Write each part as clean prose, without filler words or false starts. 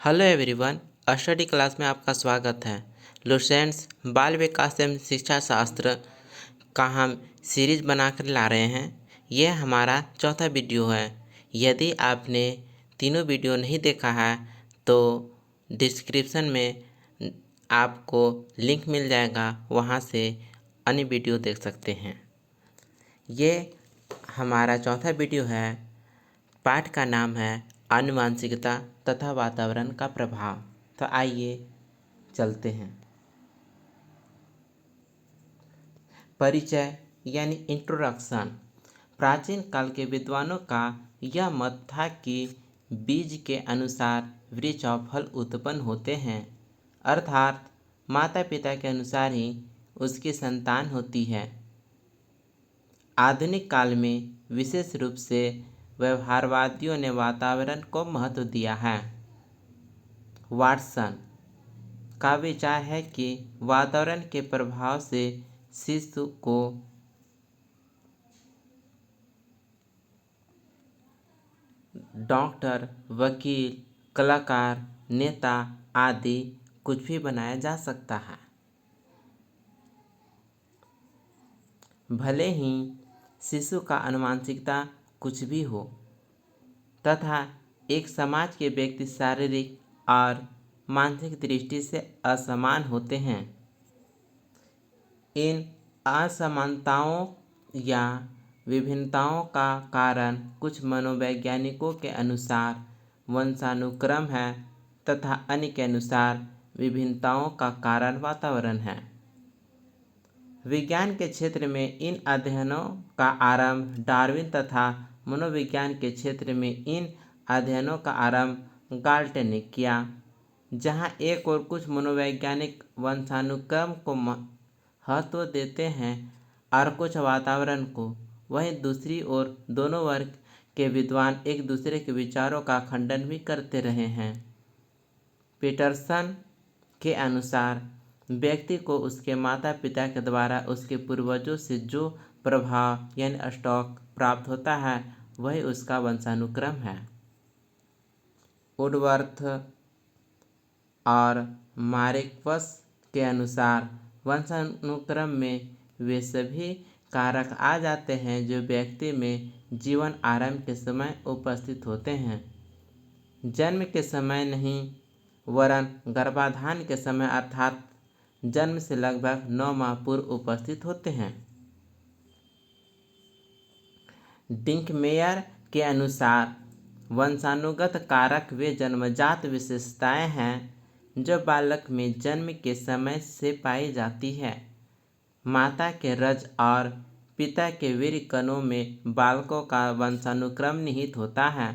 Hello everyone, study class में आपका स्वागत है। लुसेंट्स बाल विकास एवं शिक्षा शास्त्र का हम सीरीज बनाकर ला रहे हैं। यह हमारा चौथा वीडियो है। यदि आपने तीनों वीडियो नहीं देखा है तो डिस्क्रिप्शन में आपको लिंक मिल जाएगा, वहां से अन्य वीडियो देख सकते हैं। ये हमारा चौथा वीडियो है। पाठ का नाम है आनुवांशिकता तथा वातावरण का प्रभाव। तो आइए चलते हैं। परिचय यानी इंट्रोडक्शन। प्राचीन काल के विद्वानों का यह मत था कि बीज के अनुसार वृक्ष और फल उत्पन्न होते हैं, अर्थात माता पिता के अनुसार ही उसकी संतान होती है। आधुनिक काल में विशेष रूप से व्यवहारवादियों ने वातावरण को महत्व दिया है। वाटसन का विचार है कि वातावरण के प्रभाव से शिशु को डॉक्टर, वकील, कलाकार, नेता आदि कुछ भी बनाया जा सकता है। भले ही शिशु का आनुवंशिकता कुछ भी हो तथा एक समाज के व्यक्ति शारीरिक और मानसिक दृष्टि से असमान होते हैं। इन असमानताओं या विभिन्नताओं का कारण कुछ मनोवैज्ञानिकों के अनुसार वंशानुक्रम है तथा अन्य के अनुसार विभिन्नताओं का कारण वातावरण है। विज्ञान के क्षेत्र में इन अध्ययनों का आरंभ डार्विन तथा मनोविज्ञान के क्षेत्र में इन अध्ययनों का आरंभ गाल्टन ने किया, जहां एक और कुछ मनोवैज्ञानिक वंशानुक्रम को महत्व देते हैं और कुछ वातावरण को, वहीं दूसरी ओर दोनों वर्ग के विद्वान एक दूसरे के विचारों का खंडन भी करते रहे हैं। पीटरसन के अनुसार व्यक्ति को उसके माता पिता के द्वारा उसके पूर्वजों से जो प्रभाव यानी स्टॉक प्राप्त होता है वही उसका वंशानुक्रम है। वुडवर्थ और मार्क्वेस के अनुसार वंशानुक्रम में वे सभी कारक आ जाते हैं जो व्यक्ति में जीवन आरंभ के समय उपस्थित होते हैं। जन्म के समय नहीं वरन गर्भाधान के समय अर्थात जन्म से लगभग 9 माह पूर्व उपस्थित होते हैं। डिंकमेयर के अनुसार वंशानुगत कारक वे जन्मजात विशेषताएं हैं जो बालक में जन्म के समय से पाई जाती है। माता के रज और पिता के वीर्य कणों में बालकों का वंशानुक्रम निहित होता है।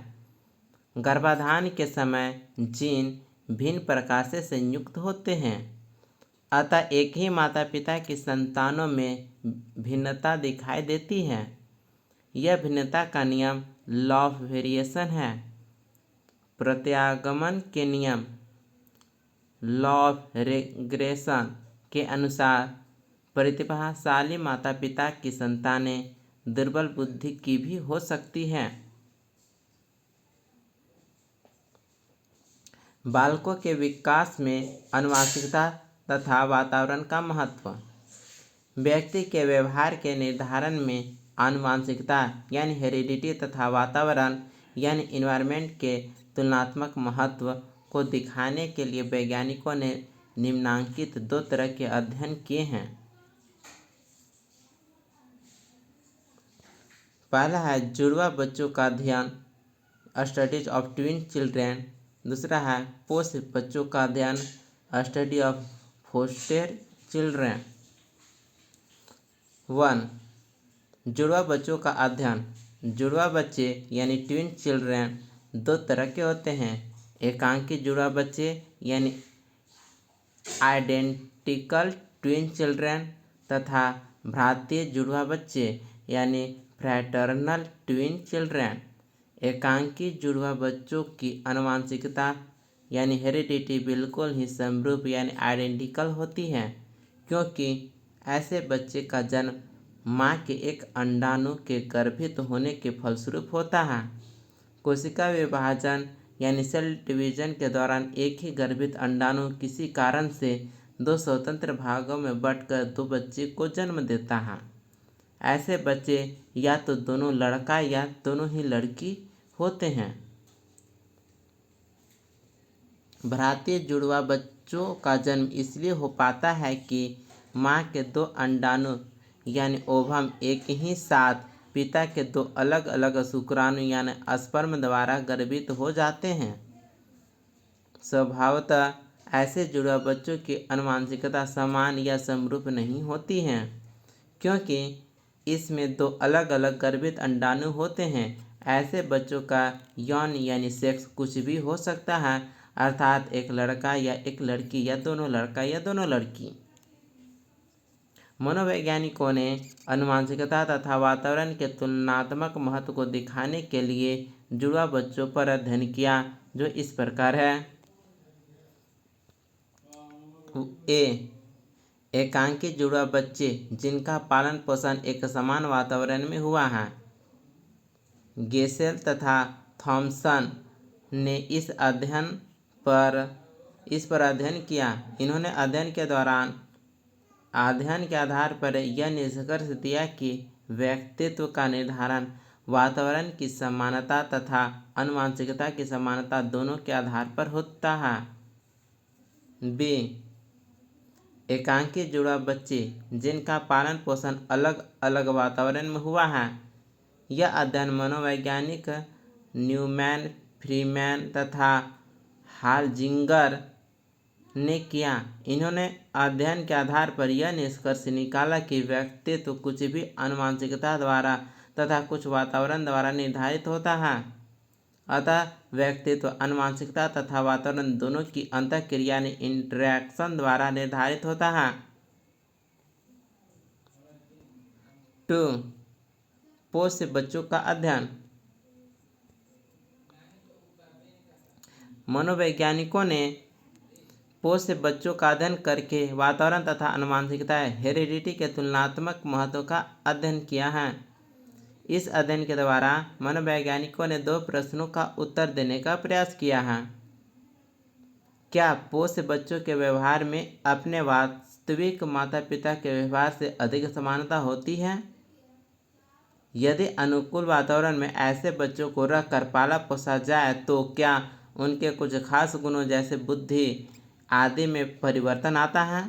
गर्भाधान के समय जीन भिन्न प्रकार से संयुक्त होते हैं, अतः एक ही माता पिता की संतानों में भिन्नता दिखाई देती है। यह भिन्नता का नियम लॉ ऑफ वेरिएशन है। प्रत्यागमन के नियम लॉ ऑफ रेग्रेशन के अनुसार प्रतिभाशाली माता पिता की संतानें दुर्बल बुद्धि की भी हो सकती हैं। बालकों के विकास में आनुवंशिकता तथा वातावरण का महत्व। व्यक्ति के व्यवहार के निर्धारण में आनुवंशिकता यानी हेरिडिटी तथा वातावरण यानी इन्वायरमेंट के तुलनात्मक महत्व को दिखाने के लिए वैज्ञानिकों ने निम्नांकित 2 तरह के अध्ययन किए हैं। पहला है जुड़वा बच्चों का अध्ययन, स्टडीज ऑफ ट्विन चिल्ड्रेन। दूसरा है पोष बच्चों का अध्ययन, स्टडी ऑफ फोस्टर चिल्ड्रेन। 1. जुड़वा बच्चों का अध्ययन। जुड़वा बच्चे यानी ट्विन चिल्ड्रेन 2 तरह के होते हैं। एकांकी जुड़वा बच्चे यानी आइडेंटिकल ट्विन चिल्ड्रेन तथा भ्रातीय जुड़वा बच्चे यानी फ्रैटर्नल ट्विन चिल्ड्रेन। एकांकी जुड़वा बच्चों की आनुवंशिकता यानी हेरिडिटी बिल्कुल ही समरूप यानी आइडेंटिकल होती है, क्योंकि ऐसे बच्चे का जन्म माँ के एक अंडाणु के गर्भित होने के फलस्वरूप होता है। कोशिका विभाजन यानी सेल डिवीजन के दौरान एक ही गर्भित अंडाणु किसी कारण से दो स्वतंत्र भागों में बंटकर दो बच्चे को जन्म देता है। ऐसे बच्चे या तो दोनों लड़का या दोनों ही लड़की होते हैं। भारतीय जुड़वा बच्चों का जन्म इसलिए हो पाता है कि माँ के दो अंडाणु यानी ओवम एक ही साथ पिता के दो अलग अलग शुक्राणु यानी स्पर्म द्वारा गर्भित हो जाते हैं। स्वभावतः ऐसे जुड़वा बच्चों की आनुवंशिकता समान या समरूप नहीं होती है, क्योंकि इसमें दो अलग अलग गर्भित अंडाणु होते हैं। ऐसे बच्चों का यौन यानी सेक्स कुछ भी हो सकता है, अर्थात एक लड़का या एक लड़की या दोनों लड़का या दोनों लड़की। मनोवैज्ञानिकों ने आनुवंशिकता तथा वातावरण के तुलनात्मक महत्व को दिखाने के लिए जुड़वा बच्चों पर अध्ययन किया, जो इस प्रकार है। एकांकी जुड़वा बच्चे जिनका पालन पोषण एक समान वातावरण में हुआ है। गेसेल तथा थॉमसन ने इस पर अध्ययन किया। इन्होंने अध्ययन के आधार पर यह निष्कर्ष दिया कि व्यक्तित्व का निर्धारण वातावरण की समानता तथा आनुवंशिकता की समानता दोनों के आधार पर होता है। एकांकी जुड़वा बच्चे जिनका पालन पोषण अलग अलग वातावरण में हुआ है। यह अध्ययन मनोवैज्ञानिक न्यूमैन, फ्रीमैन तथा हाल्जिंगर ने किया। इन्होंने अध्ययन के आधार पर यह निष्कर्ष निकाला कि व्यक्तित्व कुछ भी आनुवंशिकता द्वारा तथा कुछ वातावरण द्वारा निर्धारित होता है। अतः व्यक्तित्व आनुवंशिकता तथा वातावरण दोनों की अंतःक्रिया यानी इंटरैक्शन द्वारा निर्धारित होता है। 2. पोष्य बच्चों का अध्ययन। मनोवैज्ञानिकों ने पोष्य बच्चों का अध्ययन करके वातावरण तथा आनुवंशिकता हेरिडिटी के तुलनात्मक महत्व का अध्ययन किया है। इस अध्ययन के द्वारा मनोवैज्ञानिकों ने दो प्रश्नों का उत्तर देने का प्रयास किया है। क्या पोष्य बच्चों के व्यवहार में अपने वास्तविक माता पिता के व्यवहार से अधिक समानता होती है? यदि अनुकूल वातावरण में ऐसे बच्चों को रखकर पाला पोसा जाए तो क्या उनके कुछ खास गुणों जैसे बुद्धि आदि में परिवर्तन आता है?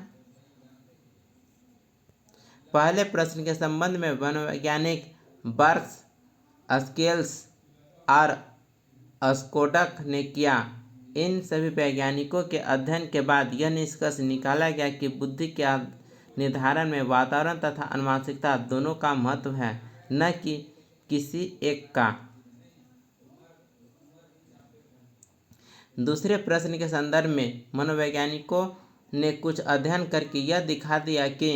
पहले प्रश्न के संबंध में मनोवैज्ञानिक बर्क्स, स्केल्स और स्कोडक ने किया। इन सभी वैज्ञानिकों के अध्ययन के बाद यह निष्कर्ष निकाला गया कि बुद्धि के निर्धारण में वातावरण तथा आनुवंशिकता दोनों का महत्व है, न कि किसी एक का। दूसरे प्रश्न के संदर्भ में मनोवैज्ञानिकों ने कुछ अध्ययन करके यह दिखा दिया कि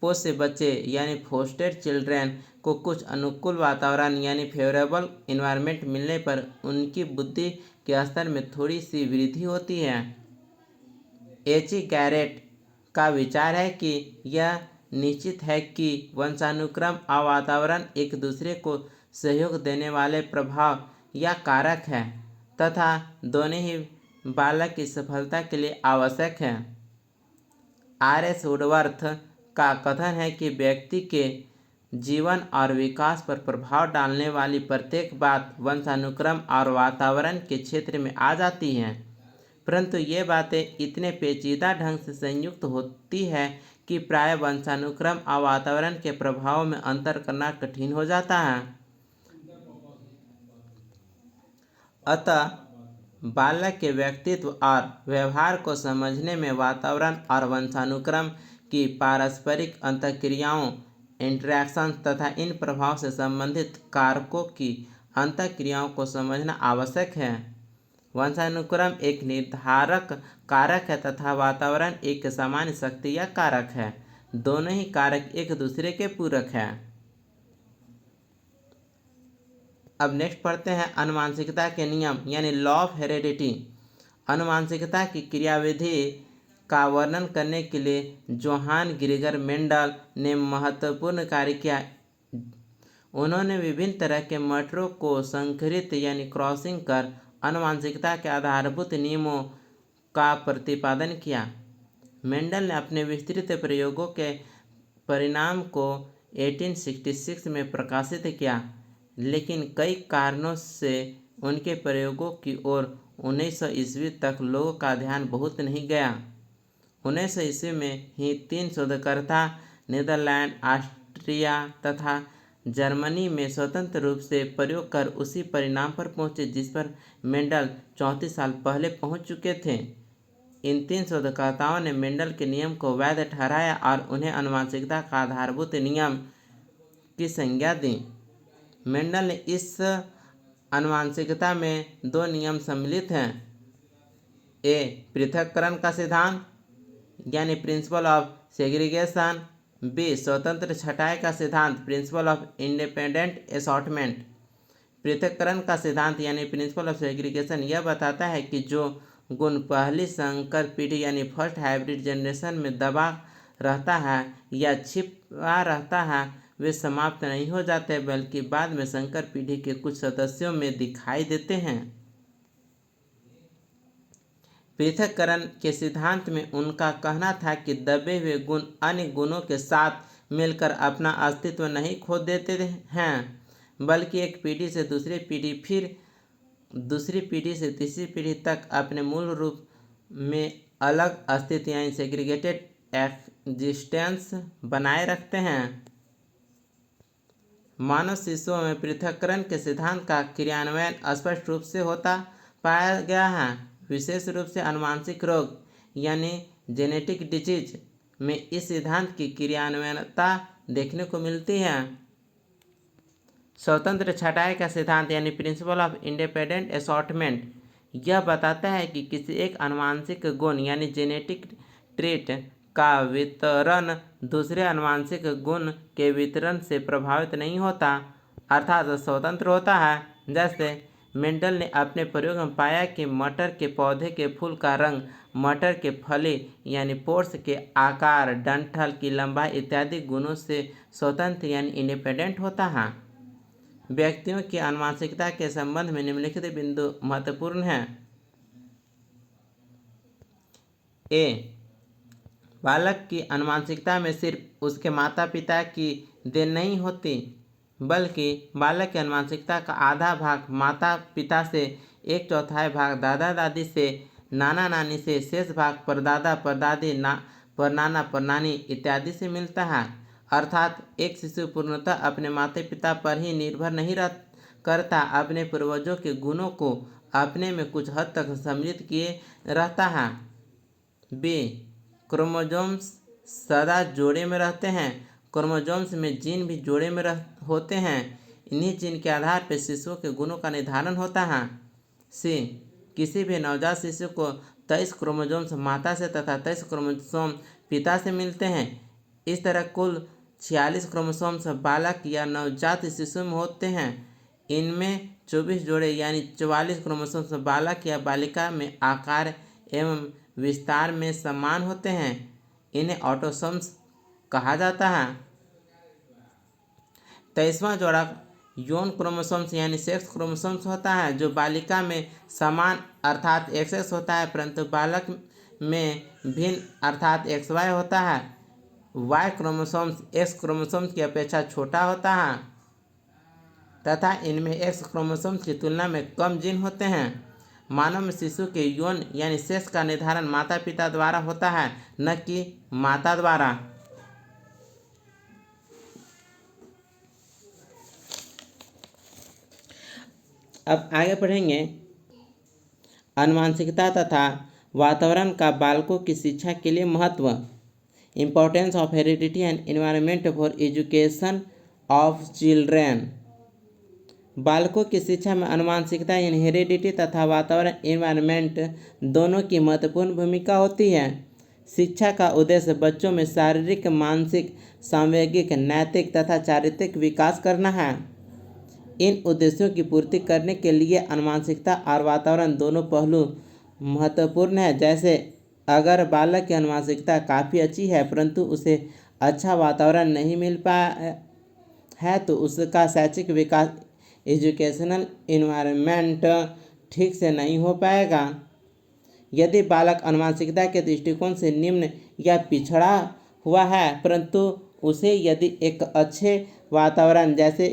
पोष्य बच्चे यानी फोस्टेड चिल्ड्रेन को कुछ अनुकूल वातावरण यानी फेवरेबल इन्वायरमेंट मिलने पर उनकी बुद्धि के स्तर में थोड़ी सी वृद्धि होती है। एच. गैरेट का विचार है कि यह निश्चित है कि वंशानुक्रम और वातावरण एक दूसरे को सहयोग देने वाले प्रभाव या कारक है तथा दोनों ही बालक की सफलता के लिए आवश्यक है। R.S. वुडवर्थ का कथन है कि व्यक्ति के जीवन और विकास पर प्रभाव डालने वाली प्रत्येक बात वंशानुक्रम और वातावरण के क्षेत्र में आ जाती हैं, परंतु ये बातें इतने पेचीदा ढंग से संयुक्त होती है कि प्राय वंशानुक्रम और वातावरण के प्रभावों में अंतर करना कठिन हो जाता है। अतः बालक के व्यक्तित्व और व्यवहार को समझने में वातावरण और वंशानुक्रम की पारस्परिक अंतःक्रियाओं इंटरैक्शन तथा इन प्रभाव से संबंधित कारकों की अंतःक्रियाओं को समझना आवश्यक है। वंशानुक्रम एक निर्धारक कारक है तथा वातावरण एक सामान्य शक्ति या कारक है। दोनों ही कारक एक दूसरे के पूरक हैं। अब नेक्स्ट पढ़ते हैं आनुवंशिकता के नियम यानी लॉ ऑफ हेरेडिटी। आनुवंशिकता की क्रियाविधि का वर्णन करने के लिए जोहान ग्रीगर मेंडल ने महत्वपूर्ण कार्य किया। उन्होंने विभिन्न तरह के मटरों को संकरित यानी क्रॉसिंग कर आनुवंशिकता के आधारभूत नियमों का प्रतिपादन किया। मेंडल ने अपने विस्तृत प्रयोगों के परिणाम को 1866 में प्रकाशित किया, लेकिन कई कारणों से उनके प्रयोगों की ओर 1900 ईस्वी तक लोगों का ध्यान बहुत नहीं गया। 1900 ईस्वी में ही 3 शोधकर्ता नीदरलैंड, ऑस्ट्रिया तथा जर्मनी में स्वतंत्र रूप से प्रयोग कर उसी परिणाम पर पहुंचे जिस पर मेंडल 34 साल पहले पहुंच चुके थे। इन 3 शोधकर्ताओं ने मेंडल के नियम को वैध ठहराया और उन्हें आनुवंशिकता का आधारभूत नियम की संज्ञा दी। मेंडल ने इस आनुवंशिकता में 2 नियम सम्मिलित हैं। ए, पृथक्करण का सिद्धांत यानी प्रिंसिपल ऑफ सेग्रीगेशन। बी, स्वतंत्र छँटाई का सिद्धांत प्रिंसिपल ऑफ इंडिपेंडेंट असॉर्टमेंट। पृथक्करण का सिद्धांत यानी प्रिंसिपल ऑफ सेग्रीगेशन यह बताता है कि जो गुण पहली संकर पीढ़ी यानी फर्स्ट हाइब्रिड जनरेशन में दबा रहता है या छिपा रहता है वे समाप्त नहीं हो जाते बल्कि बाद में संकर पीढ़ी के कुछ सदस्यों में दिखाई देते हैं। पृथक्करण के सिद्धांत में उनका कहना था कि दबे हुए गुण अन्य गुणों के साथ मिलकर अपना अस्तित्व नहीं खो देते हैं, बल्कि एक पीढ़ी से दूसरी पीढ़ी, फिर दूसरी पीढ़ी से तीसरी पीढ़ी तक अपने मूल रूप में अलग अस्तित्व यानी सेग्रीगेटेड एग्जिस्टेंस बनाए रखते हैं। मानव शिशुओं में पृथक्करण के सिद्धांत का क्रियान्वयन स्पष्ट रूप से होता पाया गया है। विशेष रूप से आनुवंशिक रोग यानी जेनेटिक डिजीज में इस सिद्धांत की क्रियान्वयनता देखने को मिलती है। स्वतंत्र छँटाई का सिद्धांत यानी प्रिंसिपल ऑफ इंडिपेंडेंट असॉर्टमेंट यह बताता है कि किसी एक आनुवंशिक गुण यानी जेनेटिक ट्रेट का वितरण दूसरे आनुवंशिक गुण के वितरण से प्रभावित नहीं होता, अर्थात स्वतंत्र होता है। जैसे मेंडल ने अपने प्रयोग में पाया कि मटर के पौधे के फूल का रंग, मटर के फली यानी पोर्स के आकार, डंठल की लंबाई इत्यादि गुणों से स्वतंत्र यानी इंडिपेंडेंट होता है। व्यक्तियों की आनुवंशिकता के संबंध में निम्नलिखित बिंदु महत्वपूर्ण हैं। ए, बालक की आनुवंशिकता में सिर्फ उसके माता पिता की देन नहीं होती, बल्कि बालक की आनुवंशिकता का आधा भाग माता पिता से, 1/4 भाग दादा दादी से, नाना नानी से, शेष भाग परदादा परदादी, परनाना परनानी इत्यादि से मिलता है। अर्थात एक शिशु पूर्णतः अपने माता पिता पर ही निर्भर नहीं करता, अपने पूर्वजों के गुणों को अपने में कुछ हद तक सम्मिलित किए रहता है। बी, क्रोमोसोम्स सदा जोड़े में रहते हैं। क्रोमोसोम्स में जीन भी जोड़े में होते हैं। इन्हीं जीन के आधार पर शिशुओं के गुणों का निर्धारण होता है। सी, किसी भी नवजात शिशु को 23 क्रोमोसोम्स माता से तथा 23 क्रोमोसोम पिता से मिलते हैं। इस तरह कुल 46 क्रोमोसोम्स बालक या नवजात शिशु में होते हैं। इनमें 24 जोड़े यानी 44 क्रोमोसोम्स बालक या बालिका में आकार एवं विस्तार में समान होते हैं। इन्हें ऑटोसोम्स कहा जाता है। 23वां जोड़ा यौन क्रोमोसोम्स यानी सेक्स क्रोमोसोम्स होता है, जो बालिका में समान अर्थात XX होता है, परंतु बालक में भिन्न अर्थात XY होता है। Y क्रोमोसोम्स X क्रोमोसोम्स की अपेक्षा छोटा होता है तथा इनमें X क्रोमोसोम्स की तुलना में कम जीन होते हैं। मानव में शिशु के यौन यानी सेक्स का निर्धारण माता पिता द्वारा होता है, न कि माता द्वारा। अब आगे पढ़ेंगे आनुवंशिकता तथा वातावरण का बालकों की शिक्षा के लिए महत्व। Importance of heredity and environment for education of children. बालकों की शिक्षा में आनुवंशिकता यानी हेरिडिटी तथा वातावरण एनवायरनमेंट दोनों की महत्वपूर्ण भूमिका होती है। शिक्षा का उद्देश्य बच्चों में शारीरिक, मानसिक, सांवेगिक, नैतिक तथा चारित्रिक विकास करना है। इन उद्देश्यों की पूर्ति करने के लिए आनुवंशिकता और वातावरण दोनों पहलू महत्वपूर्ण है। जैसे अगर बालक की आनुवंशिकता काफ़ी अच्छी है परंतु उसे अच्छा वातावरण नहीं मिल पाया है तो उसका शैक्षिक विकास, एजुकेशनल इन्वायरमेंट ठीक से नहीं हो पाएगा। यदि बालक आनुवंशिकता के दृष्टिकोण से निम्न या पिछड़ा हुआ है, परंतु उसे यदि एक अच्छे वातावरण जैसे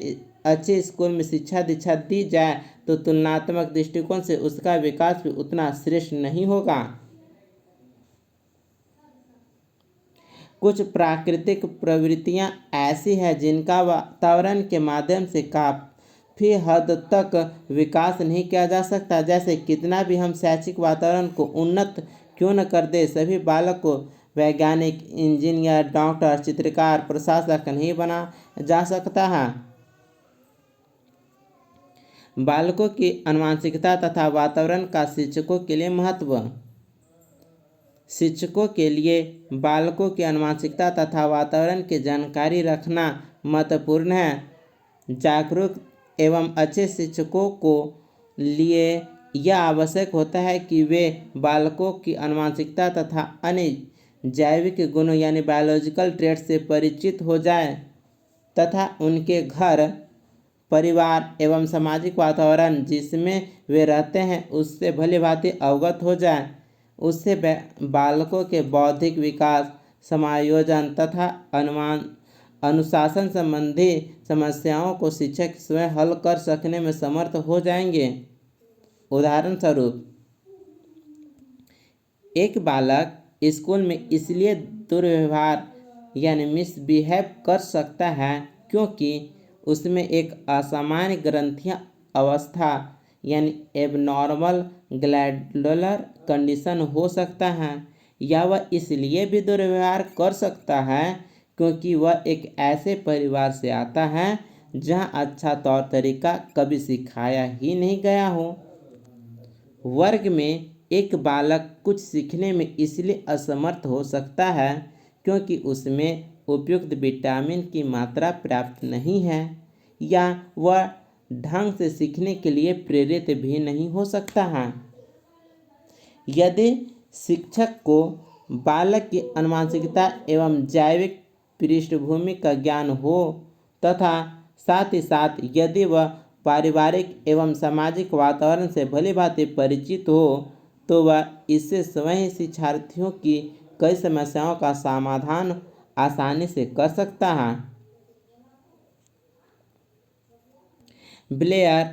अच्छे स्कूल में शिक्षा दीक्षा दी जाए तो तुलनात्मक दृष्टिकोण से उसका विकास भी उतना श्रेष्ठ नहीं होगा। कुछ प्राकृतिक प्रवृत्तियां ऐसी हैं जिनका वातावरण के माध्यम से काफ़ी हद तक विकास नहीं किया जा सकता। जैसे कितना भी हम शैक्षिक वातावरण को उन्नत क्यों न कर दे, सभी बालक को वैज्ञानिक, इंजीनियर, डॉक्टर, चित्रकार, प्रशासक नहीं बना जा सकता है। बालकों की आनुवंशिकता तथा वातावरण का शिक्षकों के लिए महत्व। शिक्षकों के लिए बालकों की आनुवंशिकता तथा वातावरण की जानकारी रखना महत्वपूर्ण है। जागरूक एवं अच्छे शिक्षकों को लिए यह आवश्यक होता है कि वे बालकों की आनुवंशिकता तथा अन्य जैविक गुणों यानी बायोलॉजिकल ट्रेड से परिचित हो जाए तथा उनके घर, परिवार एवं सामाजिक वातावरण जिसमें वे रहते हैं उससे भली भांति अवगत हो जाए। उससे बालकों के बौद्धिक विकास, समायोजन तथा अनुशासन संबंधी समस्याओं को शिक्षक स्वयं हल कर सकने में समर्थ हो जाएंगे। उदाहरण स्वरूप, एक बालक स्कूल में इसलिए दुर्व्यवहार यानी मिसबिहेव कर सकता है क्योंकि उसमें एक असामान्य ग्रंथीय अवस्था यानी एबनॉर्मल ग्लैंडुलर कंडीशन हो सकता है, या वह इसलिए भी दुर्व्यवहार कर सकता है क्योंकि वह एक ऐसे परिवार से आता है जहां अच्छा तौर तरीका कभी सिखाया ही नहीं गया हो। वर्ग में एक बालक कुछ सीखने में इसलिए असमर्थ हो सकता है क्योंकि उसमें उपयुक्त विटामिन की मात्रा पर्याप्त नहीं है, या वह ढंग से सीखने के लिए प्रेरित भी नहीं हो सकता है। यदि शिक्षक को बालक की आनुवंशिकता एवं जैविक पृष्ठभूमि का ज्ञान हो तथा साथ ही साथ यदि वह पारिवारिक एवं सामाजिक वातावरण से भली भांति परिचित हो तो वह इससे स्वयं ही शिक्षार्थियों की कई समस्याओं का समाधान आसानी से कर सकता है। ब्लेयर,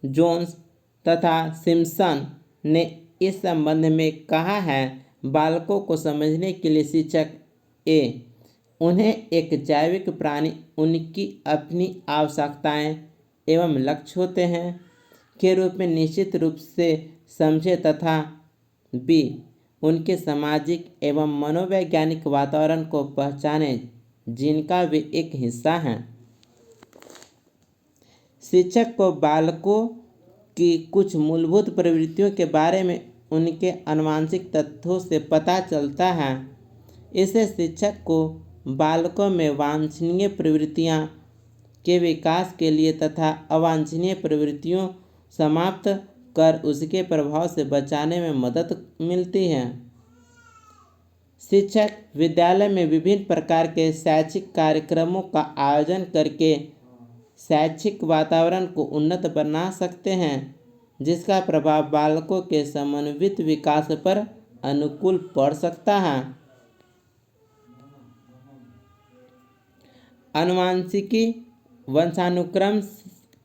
जोन्स तथा सिम्पसन ने इस संबंध में कहा है, बालकों को समझने के लिए शिक्षक उन्हें एक जैविक प्राणी उनकी अपनी आवश्यकताएं एवं लक्ष्य होते हैं के रूप में निश्चित रूप से समझे तथा बी उनके सामाजिक एवं मनोवैज्ञानिक वातावरण को पहचाने जिनका वे एक हिस्सा हैं। शिक्षक को बालकों की कुछ मूलभूत प्रवृत्तियों के बारे में उनके आनुवंशिक तथ्यों से पता चलता है। इससे शिक्षक को बालकों में वांछनीय प्रवृत्तियां के विकास के लिए तथा अवांछनीय प्रवृत्तियों समाप्त कर उसके प्रभाव से बचाने में मदद मिलती है। शिक्षक विद्यालय में विभिन्न प्रकार के शैक्षिक कार्यक्रमों का आयोजन करके शैक्षिक वातावरण को उन्नत बना सकते हैं जिसका प्रभाव बालकों के समन्वित विकास पर अनुकूल पड़ सकता है। आनुवंशिकी वंशानुक्रम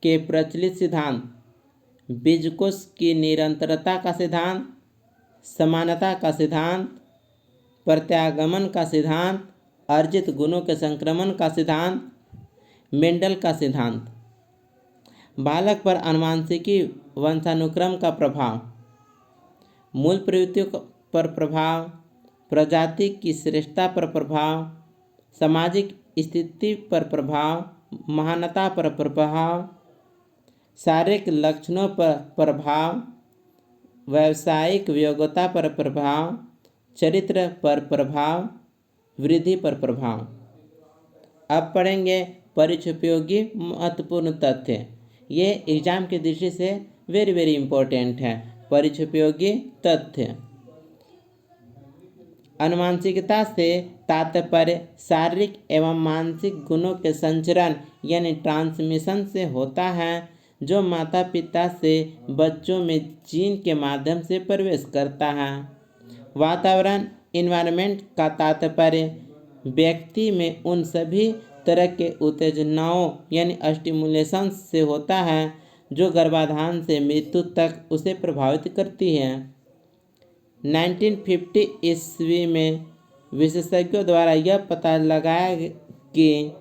के प्रचलित सिद्धांत, बीजकोश की निरंतरता का सिद्धांत, समानता का सिद्धांत, प्रत्यागमन का सिद्धांत, अर्जित गुणों के संक्रमण का सिद्धांत, मेंडल का सिद्धांत। बालक पर आनुवंशिकी वंशानुक्रम का प्रभाव, मूल प्रवृत्तियों पर प्रभाव, प्रजाति की श्रेष्ठता पर प्रभाव, सामाजिक स्थिति पर प्रभाव, महानता पर प्रभाव, शारीरिक लक्षणों पर प्रभाव, व्यावसायिक योग्यता पर प्रभाव, चरित्र पर प्रभाव, वृद्धि पर प्रभाव। अब पढ़ेंगे परिक्षेपोयोगी महत्वपूर्ण तथ्य। ये एग्जाम की दृष्टि से वेरी वेरी इंपॉर्टेंट है। परिक्षेपोयोगी तथ्य, आनुवंशिकता से तात्पर्य शारीरिक एवं मानसिक गुणों के संचरण यानी ट्रांसमिशन से होता है जो माता पिता से बच्चों में जीन के माध्यम से प्रवेश करता है। वातावरण इन्वायरमेंट का तात्पर्य व्यक्ति में उन सभी तरह के उत्तेजनाओं यानी स्टिमुलेशंस से होता है जो गर्भाधान से मृत्यु तक उसे प्रभावित करती है। 1950 ईस्वी में विशेषज्ञों द्वारा यह पता लगाया कि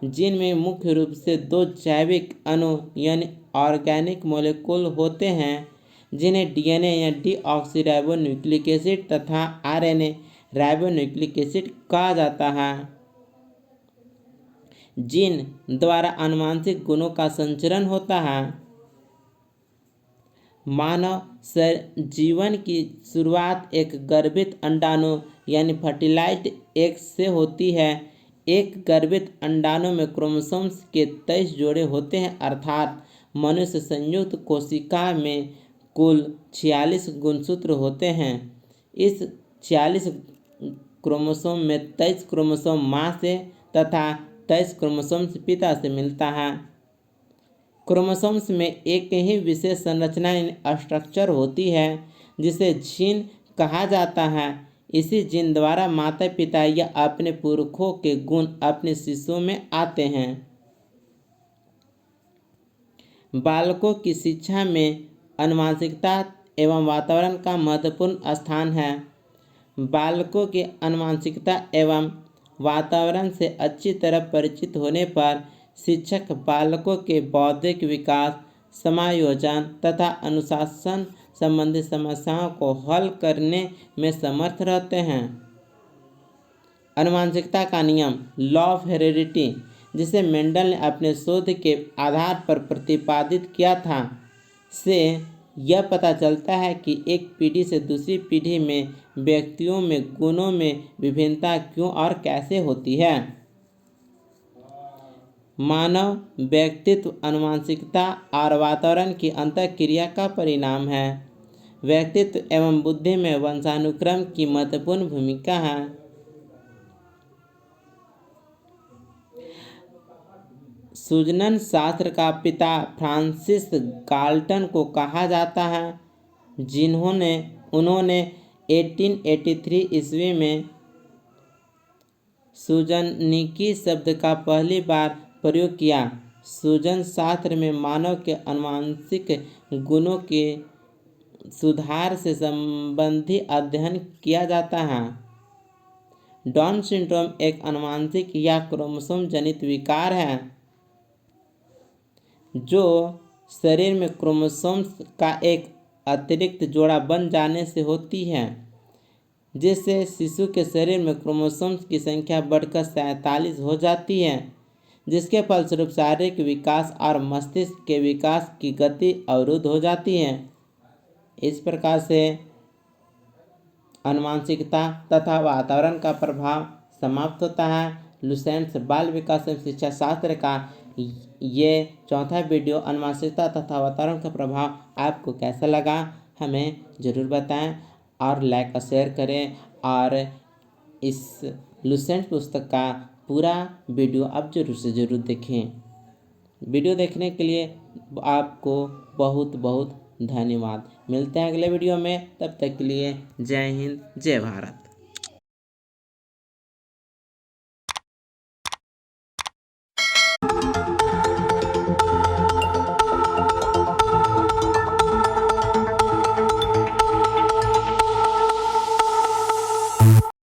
जीन में मुख्य रूप से दो जैविक अणु यानी ऑर्गेनिक मॉलिक्यूल होते हैं जिन्हें डीएनए या डीऑक्सीराइबोन्यूक्लिक एसिड तथा आरएनए राइबोन्यूक्लिक एसिड कहा जाता है। जीन द्वारा आनुवंशिक गुणों का संचरण होता है। मानव जीवन की शुरुआत एक गर्भित अंडाणु यानी फर्टिलाइज्ड एग से होती है। एक गर्भित अंडाणु में क्रोमोसोम्स के 23 जोड़े होते हैं, अर्थात मनुष्य संयुक्त कोशिका में कुल 46 गुणसूत्र होते हैं। इस 46 क्रोमोसोम में 23 क्रोमोसोम माँ से तथा 23 क्रोमोसोम्स पिता से मिलता है। क्रोमोसोम्स में एक ही विशेष संरचना स्ट्रक्चर होती है जिसे जीन कहा जाता है। इसी जीन द्वारा माता पिता या अपने पुरखों के गुण अपने शिशुओं में आते हैं। बालकों की शिक्षा में आनुवंशिकता एवं वातावरण का महत्वपूर्ण स्थान है। बालकों की आनुवंशिकता एवं वातावरण से अच्छी तरह परिचित होने पर शिक्षक बालकों के बौद्धिक विकास, समायोजन तथा अनुशासन संबंधी समस्याओं को हल करने में समर्थ रहते हैं। आनुवंशिकता का नियम लॉ ऑफ हेरेडिटी, जिसे मेंडल ने अपने शोध के आधार पर प्रतिपादित किया था, से यह पता चलता है कि एक पीढ़ी से दूसरी पीढ़ी में व्यक्तियों में गुणों में विभिन्नता क्यों और कैसे होती है। मानव व्यक्तित्व आनुवंशिकता और वातावरण की अंतःक्रिया का परिणाम है। व्यक्तित्व एवं बुद्धि में वंशानुक्रम की महत्वपूर्ण भूमिका है। सूजन शास्त्र का पिता फ्रांसिस गाल्टन को कहा जाता है, उन्होंने 1883 ईस्वी में सूजनिकी शब्द का पहली बार प्रयोग किया। सूजन शास्त्र में मानव के आनुवंशिक गुणों के सुधार से संबंधित अध्ययन किया जाता है। डाउन सिंड्रोम एक आनुवंशिक या क्रोमोसोम जनित विकार है जो शरीर में क्रोमोसोम्स का एक अतिरिक्त जोड़ा बन जाने से होती है, जिससे शिशु के शरीर में क्रोमोसोम्स की संख्या बढ़कर 47 हो जाती है, जिसके फलस्वरूप शारीरिक विकास और मस्तिष्क के विकास की गति अवरुद्ध हो जाती है। इस प्रकार से आनुवंशिकता तथा वातावरण का प्रभाव समाप्त होता है। लुसेंट्स बाल विकास एवं शिक्षा शास्त्र का ये चौथा वीडियो आनुवंशिकता तथा वातावरण का प्रभाव आपको कैसा लगा हमें ज़रूर बताएं और लाइक और शेयर करें, और इस लुसेंट पुस्तक का पूरा वीडियो आप जरूर से ज़रूर देखें। वीडियो देखने के लिए आपको बहुत बहुत धन्यवाद। मिलते हैं अगले वीडियो में, तब तक के लिए जय हिंद, जय भारत।